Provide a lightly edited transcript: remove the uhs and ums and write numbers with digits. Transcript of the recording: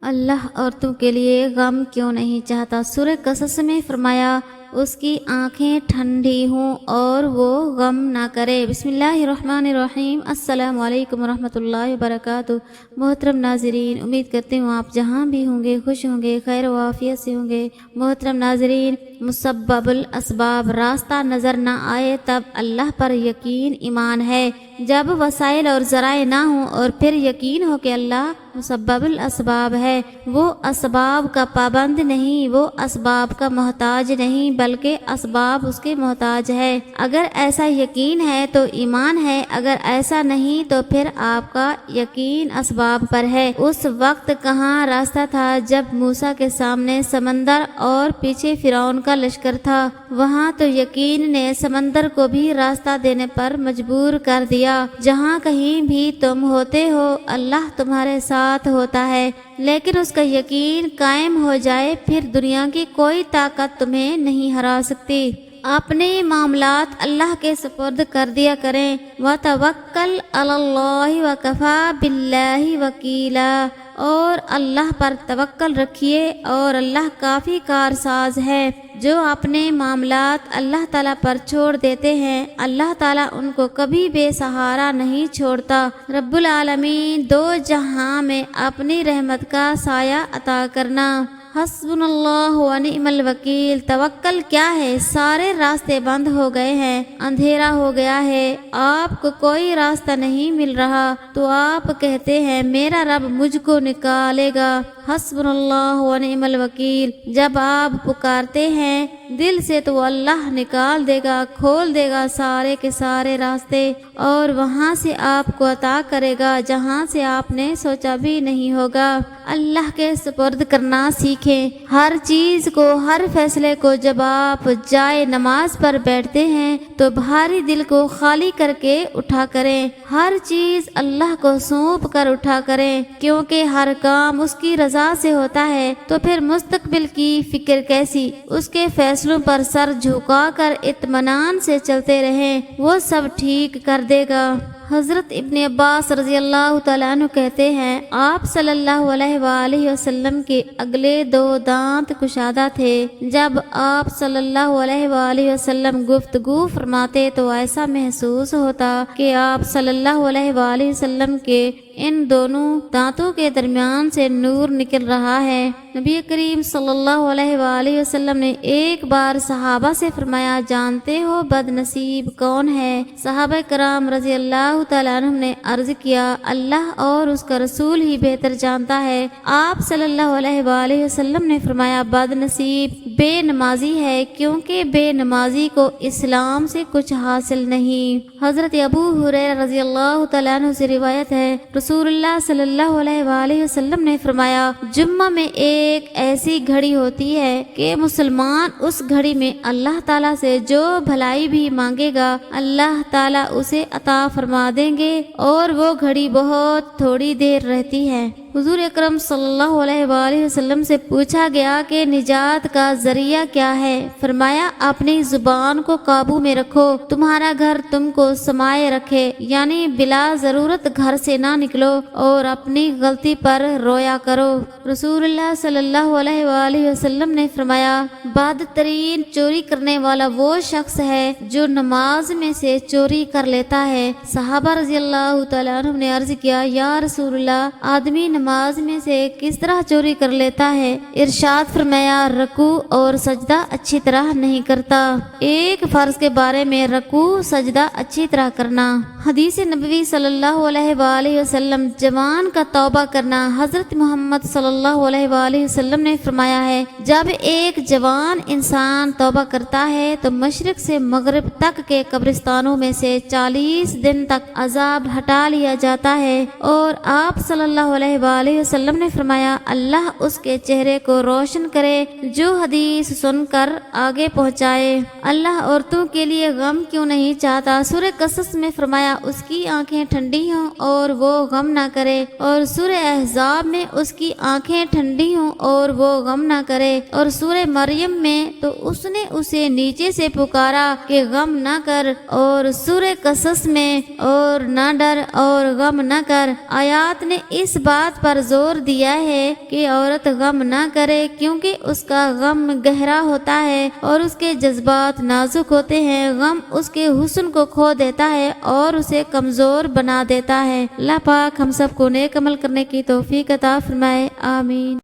اللہ عورتوں کے لیے غم کیوں نہیں چاہتا؟ سورہ قصص میں فرمایا اس کی آنکھیں ٹھنڈی ہوں اور وہ غم نہ کرے۔ بسم اللہ الرحمن الرحیم۔ السلام علیکم ورحمۃ اللہ وبرکاتہ۔ محترم ناظرین، امید کرتی ہوں آپ جہاں بھی ہوں گے خوش ہوں گے، خیر و عافیت سے ہوں گے۔ محترم ناظرین، مسبب الاسباب، راستہ نظر نہ آئے تب اللہ پر یقین ایمان ہے۔ جب وسائل اور ذرائع نہ ہوں اور پھر یقین ہو کہ اللہ مسبب الاسباب ہے، وہ اسباب کا پابند نہیں، وہ اسباب کا محتاج نہیں بلکہ اسباب اس کے محتاج ہے۔ اگر ایسا یقین ہے تو ایمان ہے، اگر ایسا نہیں تو پھر آپ کا یقین اسباب پر ہے۔ اس وقت کہاں راستہ تھا جب موسیٰ کے سامنے سمندر اور پیچھے فرعون کا لشکر تھا؟ وہاں تو یقین نے سمندر کو بھی راستہ دینے پر مجبور کر دیا۔ جہاں کہیں بھی تم ہوتے ہو اللہ تمہارے ساتھ ہوتا ہے، لیکن اس کا یقین قائم ہو جائے پھر دنیا کی کوئی طاقت تمہیں نہیں ہرا سکتی۔ اپنے معاملات اللہ کے سپرد کر دیا کریں۔ وَتَوَكَّلْ عَلَى اللَّهِ وَكَفَى بِاللَّهِ وَكِيلًا، اور اللہ پر توکل رکھیے اور اللہ کافی کارساز ہے۔ جو اپنے معاملات اللہ تعالیٰ پر چھوڑ دیتے ہیں اللہ تعالیٰ ان کو کبھی بے سہارا نہیں چھوڑتا۔ رب العالمین دو جہاں میں اپنی رحمت کا سایہ عطا کرنا۔ حسبنا اللہ ونعم الوکیل۔ توکل کیا ہے؟ سارے راستے بند ہو گئے ہیں، اندھیرا ہو گیا ہے، آپ کو کوئی راستہ نہیں مل رہا تو آپ کہتے ہیں میرا رب مجھ کو نکالے گا۔ حسبنا اللہ ونعم الوکیل۔ جب آپ پکارتے ہیں دل سے تو اللہ نکال دے گا، کھول دے گا سارے کے سارے راستے اور وہاں سے آپ کو عطا کرے گا جہاں سے آپ نے سوچا بھی نہیں ہوگا۔ اللہ کے سپرد کرنا سیکھیں۔ ہر چیز کو، ہر فیصلے کو جب آپ جائے نماز پر بیٹھتے ہیں تو بھاری دل کو خالی کر کے اٹھا کریں۔ ہر چیز اللہ کو سونپ کر اٹھا کریں، کیونکہ ہر کام اس کی رضا سے ہوتا ہے تو پھر مستقبل کی فکر کیسی؟ اس کے فیصلوں پر سر جھکا کر اطمینان سے چلتے رہیں، وہ سب ٹھیک کر دے گا۔ حضرت ابن عباس رضی اللہ تعالیٰ عنہ کہتے ہیں آپ صلی اللہ علیہ وآلہ وسلم کے اگلے دو دانت کشادہ تھے۔ جب آپ صلی اللہ علیہ وآلہ وسلم گفتگو فرماتے تو ایسا محسوس ہوتا کہ آپ صلی اللہ علیہ وآلہ وسلم کے ان دونوں دانتوں کے درمیان سے نور نکل رہا ہے۔ نبی کریم صلی اللہ علیہ وآلہ وسلم نے ایک بار صحابہ سے فرمایا جانتے ہو بد نصیب کون ہے؟ صحابہ کرام رضی اللہ تعالیٰ عنہ نے عرض کیا اللہ اور اس کا رسول ہی بہتر جانتا ہے۔ آپ صلی اللہ علیہ وآلہ وسلم نے فرمایا بد نصیب بے نمازی ہے، کیونکہ بے نمازی کو اسلام سے کچھ حاصل نہیں۔ حضرت ابو ہریرہ رضی اللہ تعالیٰ عنہ سے روایت ہے رسول اللہ صلی اللہ علیہ وآلہ وسلم نے فرمایا جمعہ میں ایک ایسی گھڑی ہوتی ہے کہ مسلمان اس گھڑی میں اللہ تعالیٰ سے جو بھلائی بھی مانگے گا اللہ تعالیٰ اسے عطا فرما دیں گے، اور وہ گھڑی بہت تھوڑی دیر رہتی ہے۔ حضور اکرم صلی اللہ علیہ وآلہ وسلم سے پوچھا گیا کہ نجات کا ذریعہ کیا ہے؟ فرمایا اپنی زبان کو قابو میں رکھو، تمہارا گھر تم کو سمائے رکھے، یعنی بلا ضرورت گھر سے نہ نکلو اور اپنی غلطی پر رویا کرو۔ رسول اللہ صلی اللہ علیہ وآلہ وسلم نے فرمایا بد ترین چوری کرنے والا وہ شخص ہے جو نماز میں سے چوری کر لیتا ہے۔ صحابہ رضی اللہ تعالیٰ عنہ نے عرض کیا یا رسول اللہ آدمی نماز میں سے کس طرح چوری کر لیتا ہے؟ ارشاد فرمایا رکوع اور سجدہ اچھی طرح نہیں کرتا۔ ایک فرض کے بارے میں رکوع سجدہ اچھی طرح کرنا۔ حدیث نبوی صلی اللہ علیہ وآلہ وسلم جوان کا توبہ کرنا۔ حضرت محمد صلی اللہ علیہ وآلہ وسلم نے فرمایا ہے جب ایک جوان انسان توبہ کرتا ہے تو مشرق سے مغرب تک کے قبرستانوں میں سے 40 دن تک عذاب ہٹا لیا جاتا ہے، اور آپ صلی اللہ علیہ وآلہ وسلم نے فرمایا اللہ اس کے چہرے کو روشن کرے جو حدیث سن کر آگے پہنچائے۔ اللہ عورتوں کے لیے غم کیوں نہیں چاہتا؟ سورہ قصص میں فرمایا اس کی آنکھیں ٹھنڈی ہوں اور وہ غم نہ کرے، اور سورہ احزاب میں اس کی آنکھیں ٹھنڈی ہوں اور وہ غم نہ کرے، اور سورہ مریم میں تو اس نے اسے نیچے سے پکارا کہ غم نہ کر، اور سورہ قصص میں اور نہ ڈر اور غم نہ کر آیات نے اس بات پر زور دیا ہے کہ عورت غم نہ کرے، کیونکہ اس کا غم گہرا ہوتا ہے اور اس کے جذبات نازک ہوتے ہیں۔ غم اس کے حسن کو کھو دیتا ہے اور اسے کمزور بنا دیتا ہے۔ اللہ پاک ہم سب کو نیک عمل کرنے کی توفیق عطا فرمائے، آمین۔